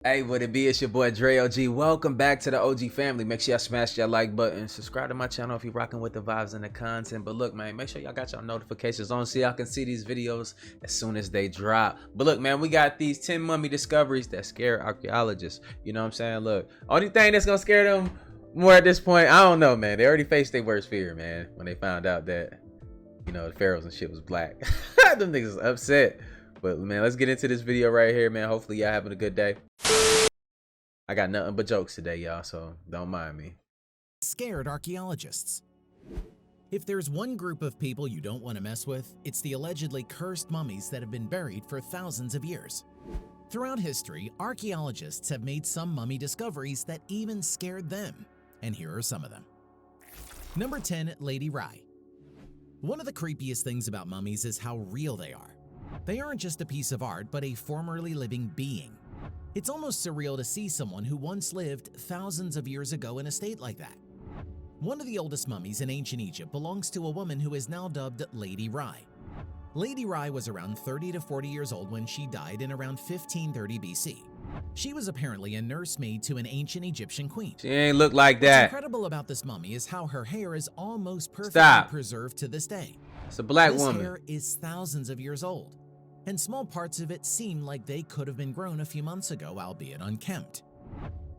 Hey, what it be? It's your boy Dre OG. Welcome back to the OG family. Make sure y'all smash that like button. Subscribe to my channel if you're rocking with the vibes and the content. But look, man, make sure y'all got your notifications on so y'all can see these videos as soon as they drop. But look, man, we got these 10 mummy discoveries that scare archaeologists. You know what I'm saying? Look, only thing that's gonna scare them more at this point, I don't know, man. They already faced their worst fear, man, when they found out that, you know, the pharaohs and shit was black. Them niggas upset. But man, let's get into this video right here, man. Hopefully y'all having a good day. I got nothing but jokes today, y'all, so don't mind me. Scared archaeologists. If there's one group of people you don't want to mess with, it's the allegedly cursed mummies that have been buried for thousands of years. Throughout history, archaeologists have made some mummy discoveries that even scared them, and here are some of them. Number 10, Lady Rye. One of the creepiest things about mummies is how real they are. They aren't just a piece of art, but a formerly living being. It's almost surreal to see someone who once lived thousands of years ago in a state like that. One of the oldest mummies in ancient Egypt belongs to a woman who is now dubbed Lady Rye. Lady Rye was around 30 to 40 years old when she died in around 1530 BC. She was apparently a nursemaid to an ancient Egyptian queen. She ain't look like that. What's incredible about this mummy is how her hair is almost perfectly preserved to this day. It's a black This woman. hair is thousands of years old, and small parts of it seem like they could have been grown a few months ago, albeit unkempt.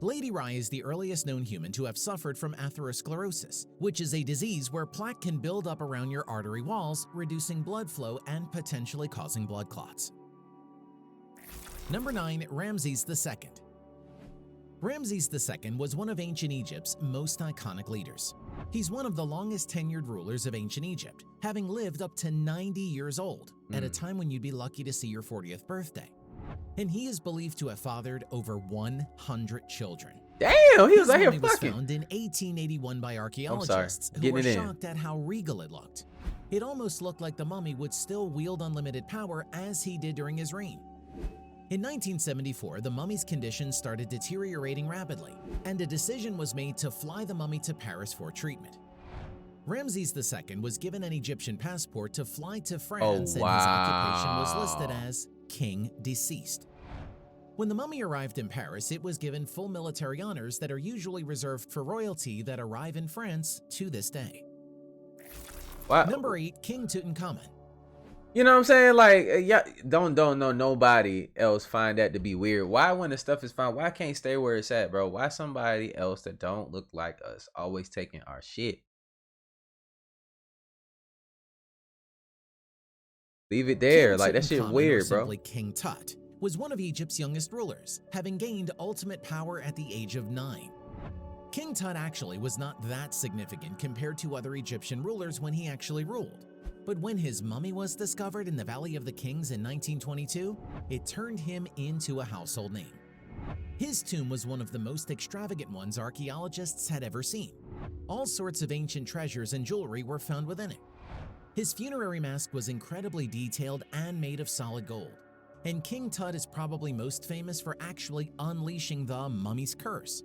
Lady Rye is the earliest known human to have suffered from atherosclerosis, which is a disease where plaque can build up around your artery walls, reducing blood flow and potentially causing blood clots. Number 9, Ramses II. Ramses II was one of ancient Egypt's most iconic leaders. He's one of the longest tenured rulers of ancient Egypt, having lived up to 90 years old, at a time when you'd be lucky to see your 40th birthday. And he is believed to have fathered over 100 children. Damn, he was out here His mummy was fucking. found in 1881 by archaeologists who were shocked at how regal it looked. It almost looked like the mummy would still wield unlimited power as he did during his reign. In 1974, the mummy's condition started deteriorating rapidly, and a decision was made to fly the mummy to Paris for treatment. Ramses II was given an Egyptian passport to fly to France, and his occupation was listed as King Deceased. When the mummy arrived in Paris, it was given full military honors that are usually reserved for royalty that arrive in France to this day. Wow. Number 8, King Tutankhamen. You know what I'm saying? Like, yeah, don't know nobody else find that to be weird. Why, when the stuff is found, why can't it stay where it's at, bro? Why somebody else that don't look like us always taking our shit? Leave it there. King Like, that shit Tutankhamen, weird, or bro. simply King Tut, was one of Egypt's youngest rulers, having gained ultimate power at the age of 9. King Tut actually was not that significant compared to other Egyptian rulers when he actually ruled. But when his mummy was discovered in the Valley of the Kings in 1922, it turned him into a household name. His tomb was one of the most extravagant ones archaeologists had ever seen. All sorts of ancient treasures and jewelry were found within it. His funerary mask was incredibly detailed and made of solid gold. And King Tut is probably most famous for actually unleashing the mummy's curse.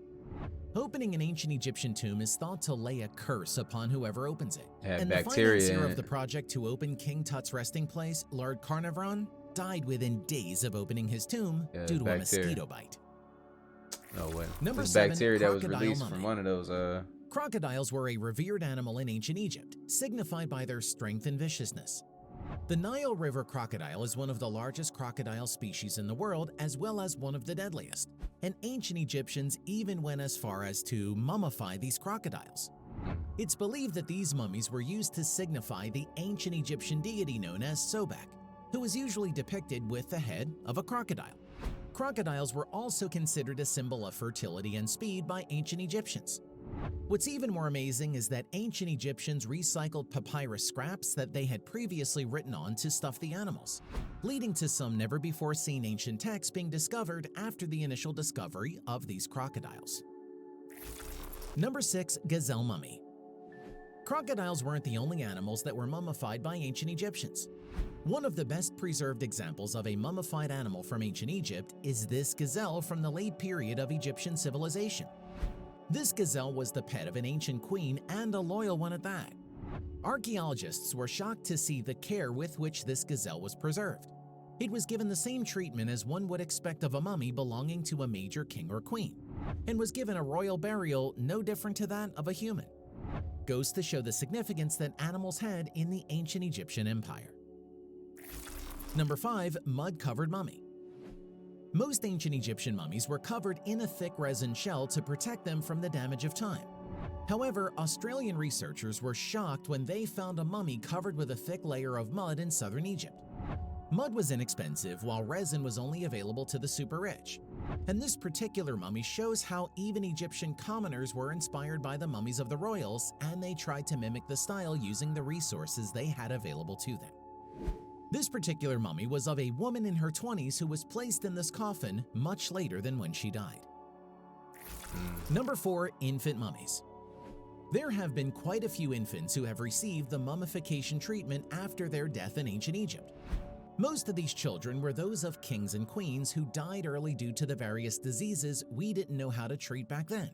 Opening an ancient Egyptian tomb is thought to lay a curse upon whoever opens it. And the financier of the project to open King Tut's resting place, Lord Carnarvon, died within days of opening his tomb due to a mosquito bite. No way. Number This 7, bacteria that was Crocodile released Mummy. from one of those Crocodiles were a revered animal in ancient Egypt, signified by their strength and viciousness. The Nile River crocodile is one of the largest crocodile species in the world, as well as one of the deadliest. And ancient Egyptians even went as far as to mummify these crocodiles. It's believed that these mummies were used to signify the ancient Egyptian deity known as Sobek, who is usually depicted with the head of a crocodile. Crocodiles were also considered a symbol of fertility and speed by ancient Egyptians. What's even more amazing is that ancient Egyptians recycled papyrus scraps that they had previously written on to stuff the animals, leading to some never-before-seen ancient texts being discovered after the initial discovery of these crocodiles. Number 6, Gazelle Mummy. Crocodiles weren't the only animals that were mummified by ancient Egyptians. One of the best preserved examples of a mummified animal from ancient Egypt is this gazelle from the late period of Egyptian civilization. This gazelle was the pet of an ancient queen, and a loyal one at that. Archaeologists were shocked to see the care with which this gazelle was preserved. It was given the same treatment as one would expect of a mummy belonging to a major king or queen, and was given a royal burial no different to that of a human. Goes to show the significance that animals had in the ancient Egyptian empire. Number 5. Mud-covered mummy. Most ancient Egyptian mummies were covered in a thick resin shell to protect them from the damage of time. However, Australian researchers were shocked when they found a mummy covered with a thick layer of mud in southern Egypt. Mud was inexpensive, while resin was only available to the super rich. And this particular mummy shows how even Egyptian commoners were inspired by the mummies of the royals, and they tried to mimic the style using the resources they had available to them. This particular mummy was of a woman in her 20s who was placed in this coffin much later than when she died. Number 4. Infant mummies. There have been quite a few infants who have received the mummification treatment after their death in ancient Egypt. Most of these children were those of kings and queens who died early due to the various diseases we didn't know how to treat back then.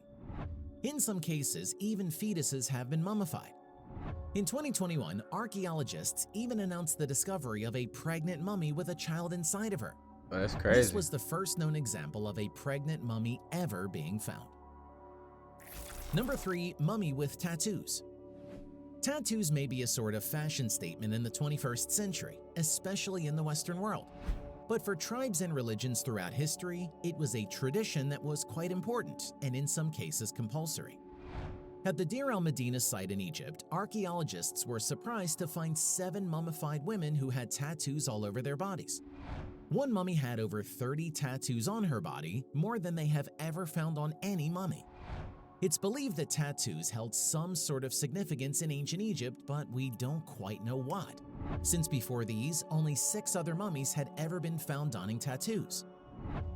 In some cases, even fetuses have been mummified. In 2021, archaeologists even announced the discovery of a pregnant mummy with a child inside of her. Oh, that's crazy. This was the first known example of a pregnant mummy ever being found. Number 3. Mummy with tattoos. Tattoos may be a sort of fashion statement in the 21st century, especially in the Western world. But for tribes and religions throughout history, it was a tradition that was quite important and in some cases compulsory. At the Deir el-Medina site in Egypt, archaeologists were surprised to find 7 mummified women who had tattoos all over their bodies. One mummy had over 30 tattoos on her body, more than they have ever found on any mummy. It's believed that tattoos held some sort of significance in ancient Egypt, but we don't quite know what, since before these, only 6 other mummies had ever been found donning tattoos.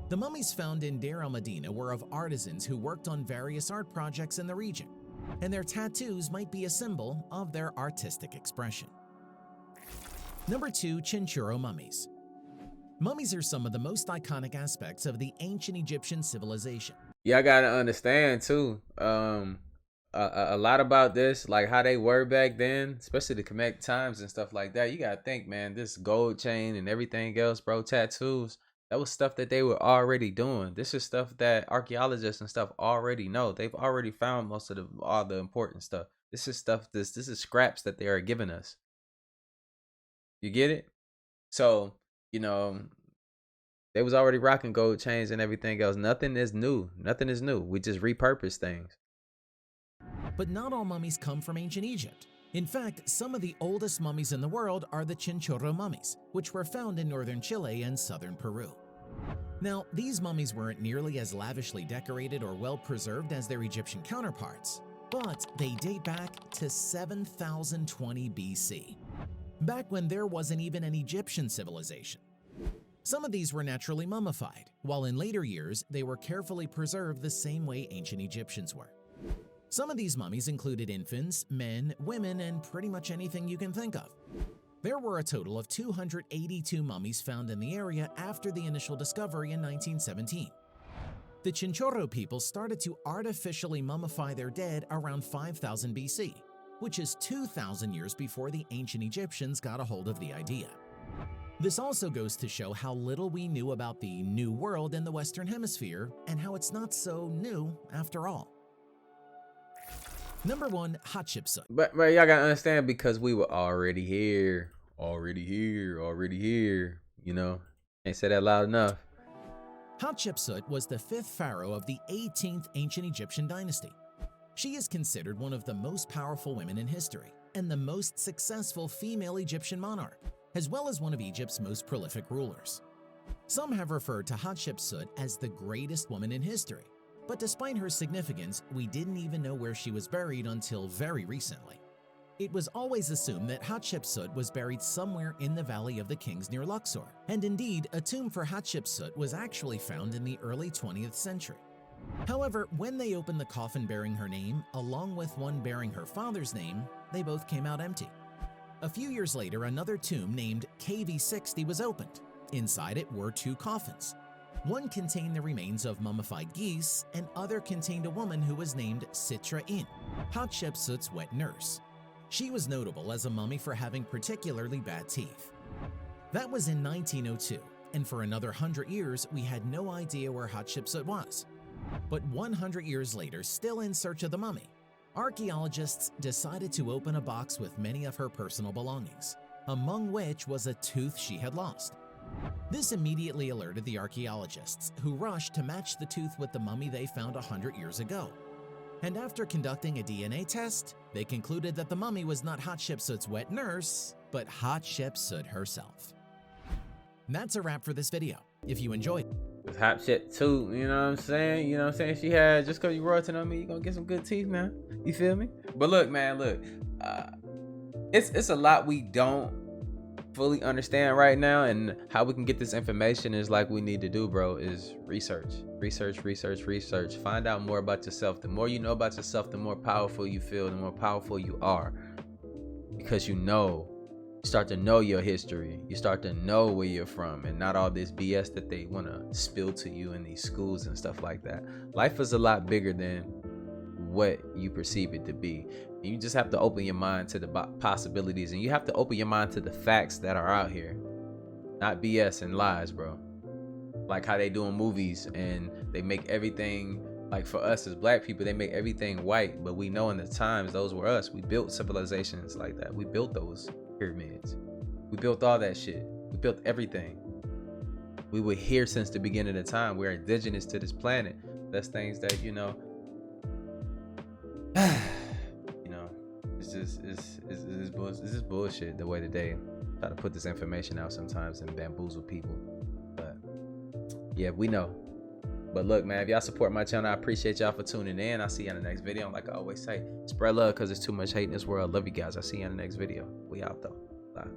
The mummies found in Deir el-Medina were of artisans who worked on various art projects in the region, and their tattoos might be a symbol of their artistic expression. Number 2. Chinchora Mummies. Mummies are some of the most iconic aspects of the ancient Egyptian civilization. Yeah, I gotta understand too. A lot about this, like how they were back then, especially the Kemet times and stuff like that. You gotta think, man, this gold chain and everything else, bro, tattoos. That was stuff that they were already doing. This is stuff that archaeologists and stuff already know. They've already found most of all the important stuff. This is stuff. This is scraps that they are giving us. You get it? So they was already rocking gold chains and everything else. Nothing is new. Nothing is new. We just repurpose things. But not all mummies come from ancient Egypt. In fact, some of the oldest mummies in the world are the Chinchora Mummies, which were found in northern Chile and southern Peru. Now, these mummies weren't nearly as lavishly decorated or well preserved as their Egyptian counterparts, but they date back to 7020 BC, back when there wasn't even an Egyptian civilization. Some of these were naturally mummified, while in later years they were carefully preserved the same way ancient Egyptians were. Some of these mummies included infants, men, women, and pretty much anything you can think of. There were a total of 282 mummies found in the area after the initial discovery in 1917. The Chinchorro people started to artificially mummify their dead around 5000 BC, which is 2,000 years before the ancient Egyptians got a hold of the idea. This also goes to show how little we knew about the New World in the Western Hemisphere and how it's not so new after all. Number 1. Hatshepsut. But y'all gotta understand, because we were already here. Can't say that loud enough. Hatshepsut was the 5th pharaoh of the 18th ancient Egyptian dynasty. She is considered one of the most powerful women in history and the most successful female Egyptian monarch, as well as one of Egypt's most prolific rulers. Some have referred to Hatshepsut as the greatest woman in history, but despite her significance, we didn't even know where she was buried until very recently. It was always assumed that Hatshepsut was buried somewhere in the Valley of the Kings near Luxor, and indeed, a tomb for Hatshepsut was actually found in the early 20th century. However, when they opened the coffin bearing her name, along with one bearing her father's name, they both came out empty. A few years later, another tomb named KV60 was opened. Inside it were 2 coffins. One contained the remains of mummified geese, and other contained a woman who was named Sitra-In, Hatshepsut's wet nurse. She was notable as a mummy for having particularly bad teeth. That was in 1902, and for another 100 years, we had no idea where Hatshepsut was. But 100 years later, still in search of the mummy, archaeologists decided to open a box with many of her personal belongings, among which was a tooth she had lost. This immediately alerted the archaeologists, who rushed to match the tooth with the mummy they found 100 years ago. And after conducting a DNA test, they concluded that the mummy was not Hatshepsut's wet nurse, but Hatshepsut herself. That's a wrap for this video. If you enjoyed It's Hatshepsut too, you know what I'm saying? You know what I'm saying? She had, just cause you royalty on me, you gonna get some good teeth now. You feel me? But look, man, it's a lot we don't fully understand right now, and how we can get this information is like we need to do, bro, is research. Find out more about yourself. The more you know about yourself, the more powerful you feel, the more powerful you are, because you start to know your history, you start to know where you're from, and not all this BS that they want to spill to you in these schools and stuff like that. Life is a lot bigger than what you perceive it to be. You just have to open your mind to the possibilities, and you have to open your mind to the facts that are out here, not BS and lies, bro. Like how they do in movies, and they make everything, like for us as black people, they make everything white, but we know in the times those were us. We built civilizations like that. We built those pyramids. We built all that shit. We built everything. We were here since the beginning of time. We're indigenous to this planet. That's things that, it's just bullshit the way that they try to put this information out sometimes and bamboozle people. But yeah, we know. But look, man, if y'all support my channel, I appreciate y'all for tuning in. I'll see you in the next video. And like I always say, spread love, because there's too much hate in this world. Love you guys. I'll see you in the next video. We out though. Bye.